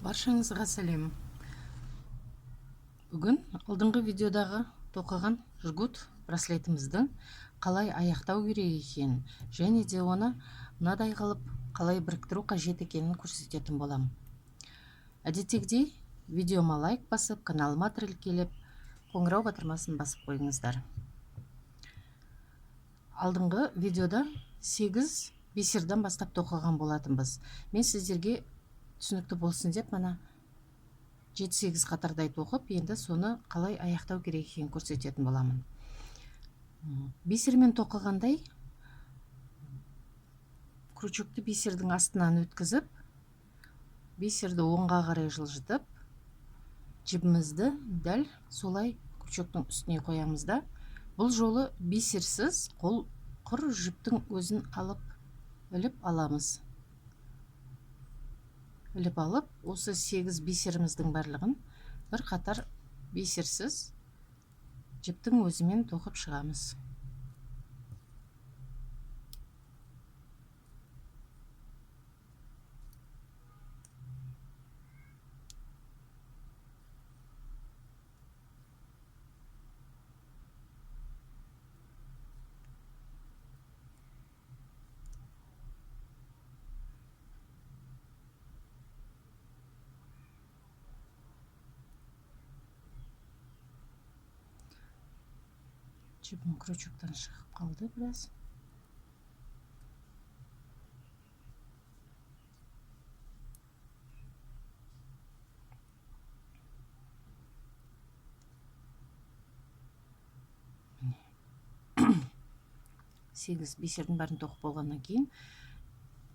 Баршаңызға сәлем. Бүгін алдыңғы видеодағы тоқыған жгут браслетімізді қалай аяқтау керек екенін және де оны мынадай қылып қалай біріктіру қажет екенін көрсететін боламын. Әдеттегідей видеома лайк басып, каналыма тіркеліп, қоңырау батырмасын басып қойыңыздар. Алдыңғы видеода 8 бисерден бастап тоқыған болатынбыз. Мен сіздерге түсінікті болсын деп мына 7-8 қатардай тоқып, енді соны қалай аяқтау керек екенін көрсететін боламын. Бисермен тоқығандай крючокты бисердің астынан өткізіп, бисерді оңға қарай жылжытып, жібімізді дәл солай крючоктың үстіне қоямыз да, бұл жолы бисерсіз қол құр жіптің өзін алып іліп аламыз. Іліп алып, осы 8 бисеріміздің барлығын бір қатар бисерсіз жіптің өзімен тоқып шығамыз. Жібім крючоктан шығып қалды біраз. Сегіз бисердің бәрін тоқып болғаннан кейін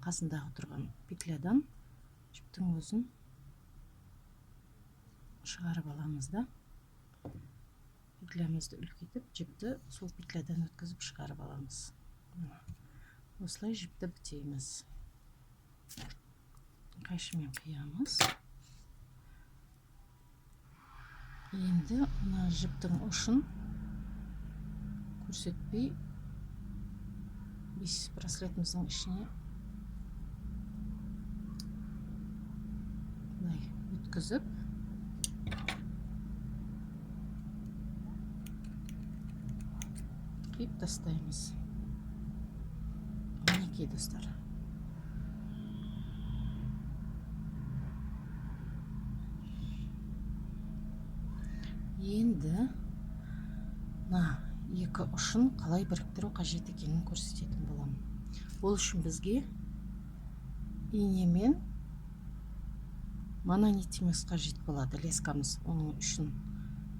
қасындағы тұрған петлядан жіптің өзін шығарып аламыз да, петлямызды үлкейтіп, жіпті сол петлядан өткізіп шығарып аламыз. Осылай жіпті бітейміз. Қайшымен қиямыз. Енді мына жіптің ұшын көрсетпей браслетіміздің ішіне өткізіп, қиып тастаймыз. Мінекей достар. Енді екі ұшын қалай біріктіру қажет екенін көрсететін боламын. Ол үшін бізге инемен манонитіміз қажет болады, лескамыз. Оның үшін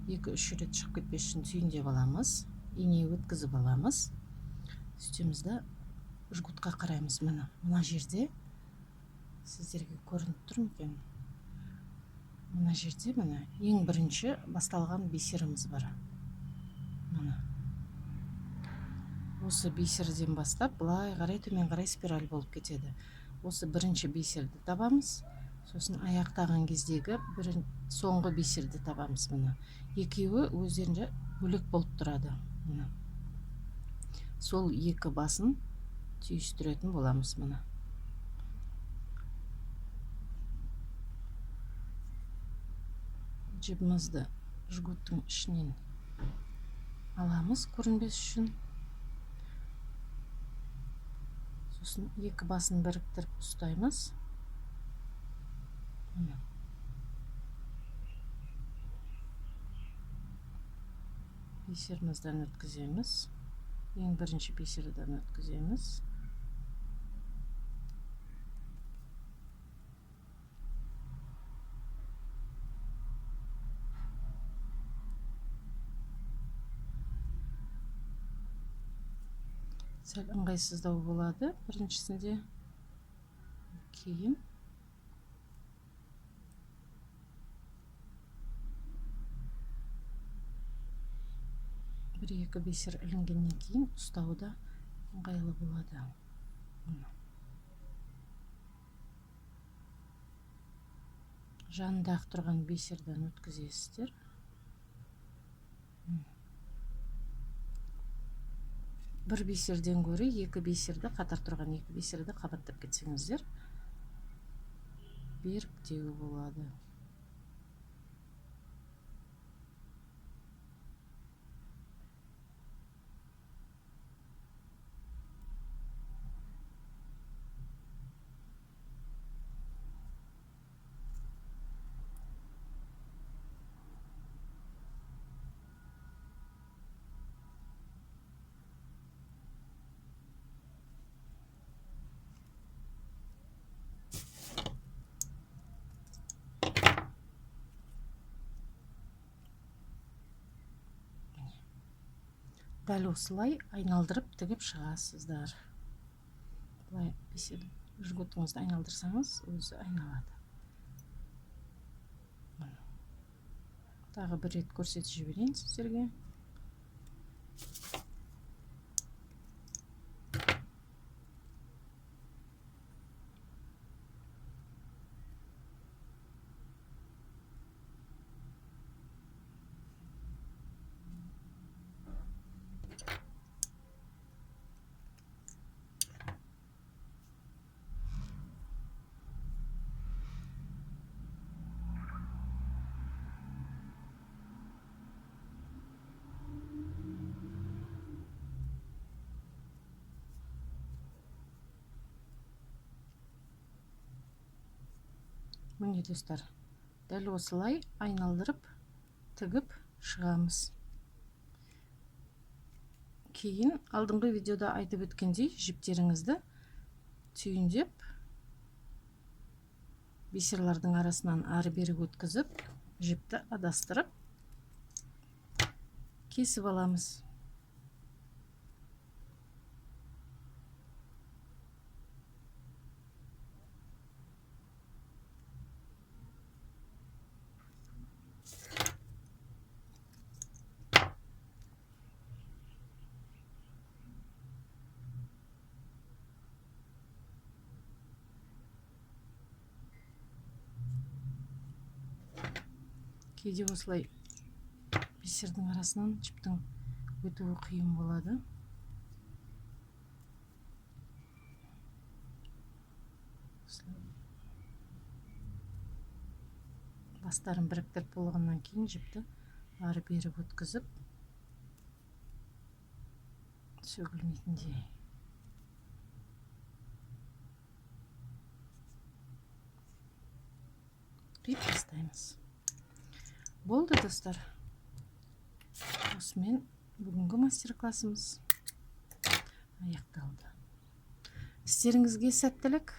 2-3 рет шығып кетпес үшін түйіндеп аламыз, ине өткізіп аламыз. Үстемізді жгутқа қараймыз. Мына жерде сіздерге көрініп тұр екен. Мына жерде ең бірінші басталған бисеріміз бар. Осы бисерден бастап былай қарай төмен қарай спираль болып кетеді. Осы бірінші бисерді табамыз, сосын аяқтаған кездегі соңғы бисерді табамыз. Екеуі өздерінше бөлек болып тұрады. Сол екі басын түйістіретін боламыз. Жібімізді жгуттың ішінен аламыз көрінбес үшін. Сосын екі басын біріктіріп ұстаймыз. Бисерімізден өткіземіз. Ең бірінші бисерден өткіземіз. Сәл ыңғайсыздау болады біріншісінде, кейін бір-екі бисер ілінгеннен кейін ұстауда ыңғайлы болады. Жанындағы тұрған бисерден өткізесіздер. Бір бисерден көрі екі бисерді, қатар тұрған екі бисерді қабаттап кетсеңіздер, беріп теуге болады. Дәл осылай айналдырып тігіп шығасыздар. Бұлай жгутыңызды айналдырсаңыз, өзі айналады. Тағы бір рет көрсетіп жіберейін сіздерге. Міне достар, дәл осылай айналдырып тігіп шығамыз. Кейін алдыңғы видеода айтып өткендей жіптеріңізді түйіндеп, бисерлардың арасынан ары бері өткізіп, жіпті адастырып кесіп аламыз. Кейде осылай бисердің арасынан жіптің өтуі қиын болады. Бастарын біріктіріп болғаннан кейін жіпті ары бері өткізіп сөгілмейтіндей қиып тастаймыз. Болды достар. Осымен бүгінгі мастер-классымыз аяқталды. Істеріңізге сәттілік.